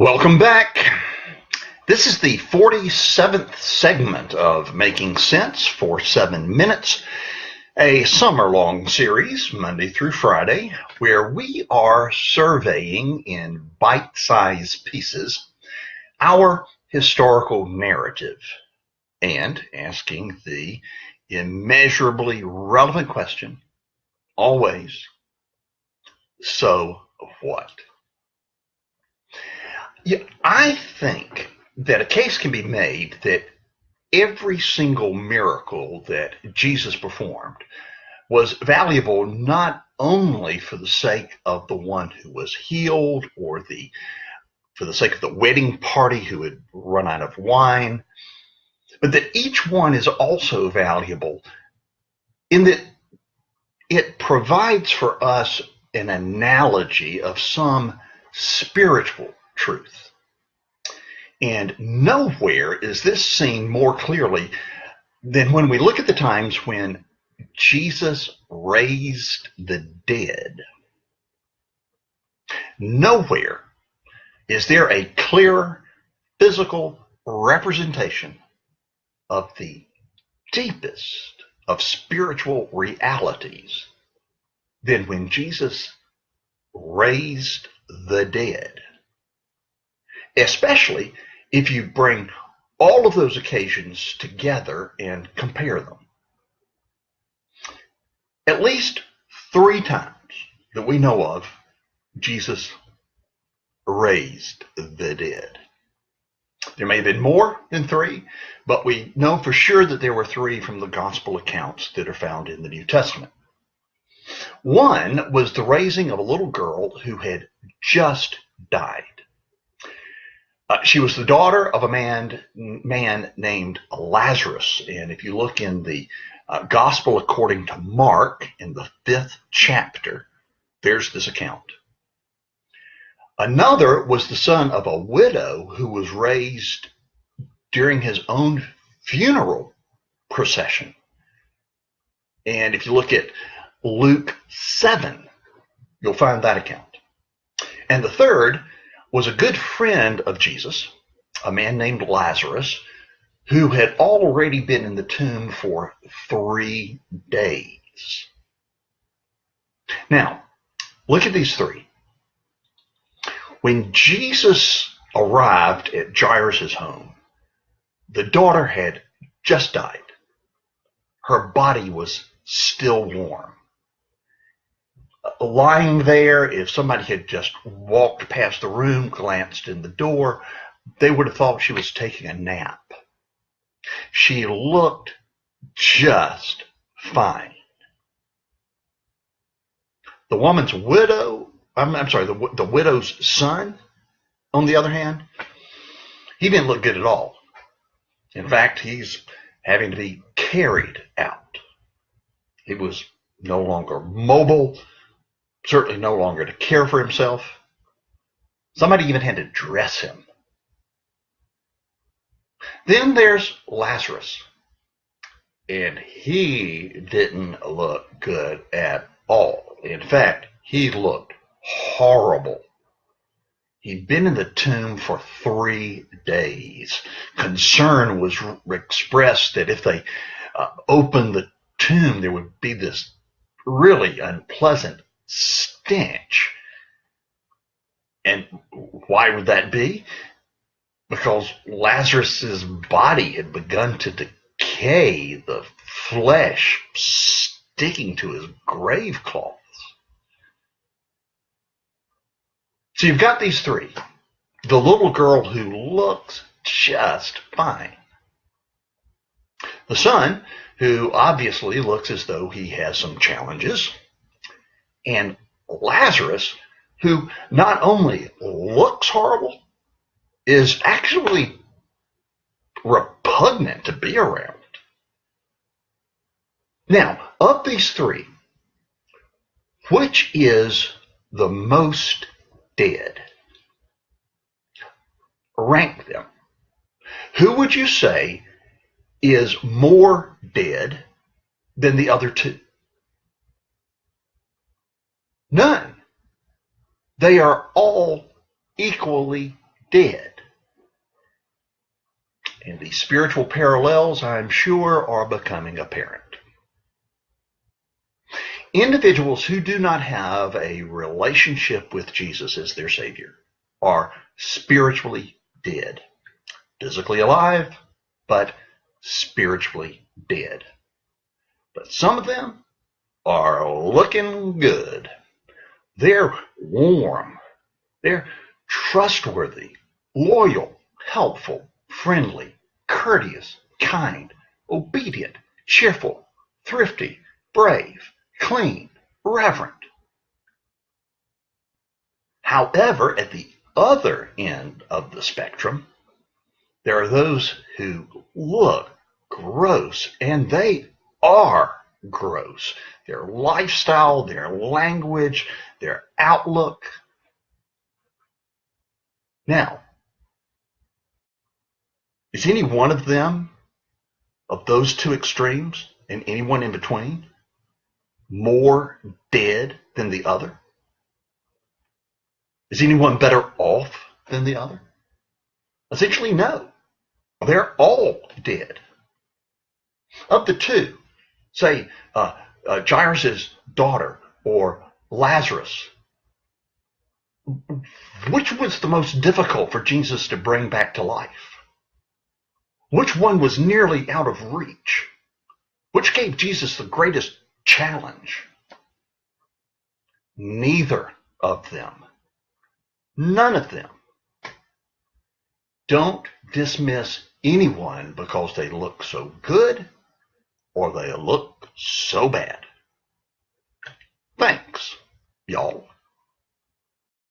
Welcome back. This is the 47th segment of Making Sense for 7 Minutes, a summer-long series, Monday through Friday, where we are surveying in bite-sized pieces our historical narrative and asking the immeasurably relevant question, always, so what? Yeah, I think that a case can be made that every single miracle that Jesus performed was valuable not only for the sake of the one who was healed or for the sake of the wedding party who had run out of wine, but that each one is also valuable in that it provides for us an analogy of some spiritual truth. And nowhere is this seen more clearly than when we look at the times when Jesus raised the dead. Nowhere is there a clearer physical representation of the deepest of spiritual realities than when Jesus raised the dead. Especially if you bring all of those occasions together and compare them. At least 3 times that we know of, Jesus raised the dead. There may have been more than 3, but we know for sure that there were 3 from the gospel accounts that are found in the New Testament. One was the raising of a little girl who had just died. She was the daughter of a man named Lazarus. And if you look in the Gospel according to Mark, in the 5th chapter, there's this account. Another was the son of a widow who was raised during his own funeral procession. And if you look at Luke 7, you'll find that account. And the third was a good friend of Jesus, a man named Lazarus, who had already been in the tomb for 3 days. Now, look at these 3. When Jesus arrived at Jairus' home, the daughter had just died. Her body was still warm. Lying there, if somebody had just walked past the room, glanced in the door, they would have thought she was taking a nap. She looked just fine. The woman's widow, the widow's son, on the other hand, he didn't look good at all. In fact, he's having to be carried out. He was no longer mobile, certainly no longer to care for himself. Somebody even had to dress him. Then there's Lazarus, and he didn't look good at all. In fact, he looked horrible. He'd been in the tomb for 3 days. Concern was expressed that if they opened the tomb, there would be this really unpleasant stench. And why would that be? Because Lazarus's body had begun to decay, the flesh sticking to his grave cloths. So you've got these 3. The little girl who looks just fine. The son, who obviously looks as though he has some challenges. And Lazarus, who not only looks horrible, is actually repugnant to be around. Now, of these 3, which is the most dead? Rank them. Who would you say is more dead than the other 2? None. They are all equally dead. And these spiritual parallels, I'm sure, are becoming apparent. Individuals who do not have a relationship with Jesus as their Savior are spiritually dead. Physically alive, but spiritually dead. But some of them are looking good. They're warm. They're trustworthy, loyal, helpful, friendly, courteous, kind, obedient, cheerful, thrifty, brave, clean, reverent. However, at the other end of the spectrum, there are those who look gross, and they are gross. Their lifestyle, their language, their outlook. Now, is any one of them, of those two extremes, and anyone in between, more dead than the other? Is anyone better off than the other? Essentially, no. They're all dead. Of the two, say Jairus' daughter or Lazarus, which was the most difficult for Jesus to bring back to life? Which one was nearly out of reach? Which gave Jesus the greatest challenge? Neither of them. None of them. Don't dismiss anyone because they look so good or they look so bad. Thanks, y'all.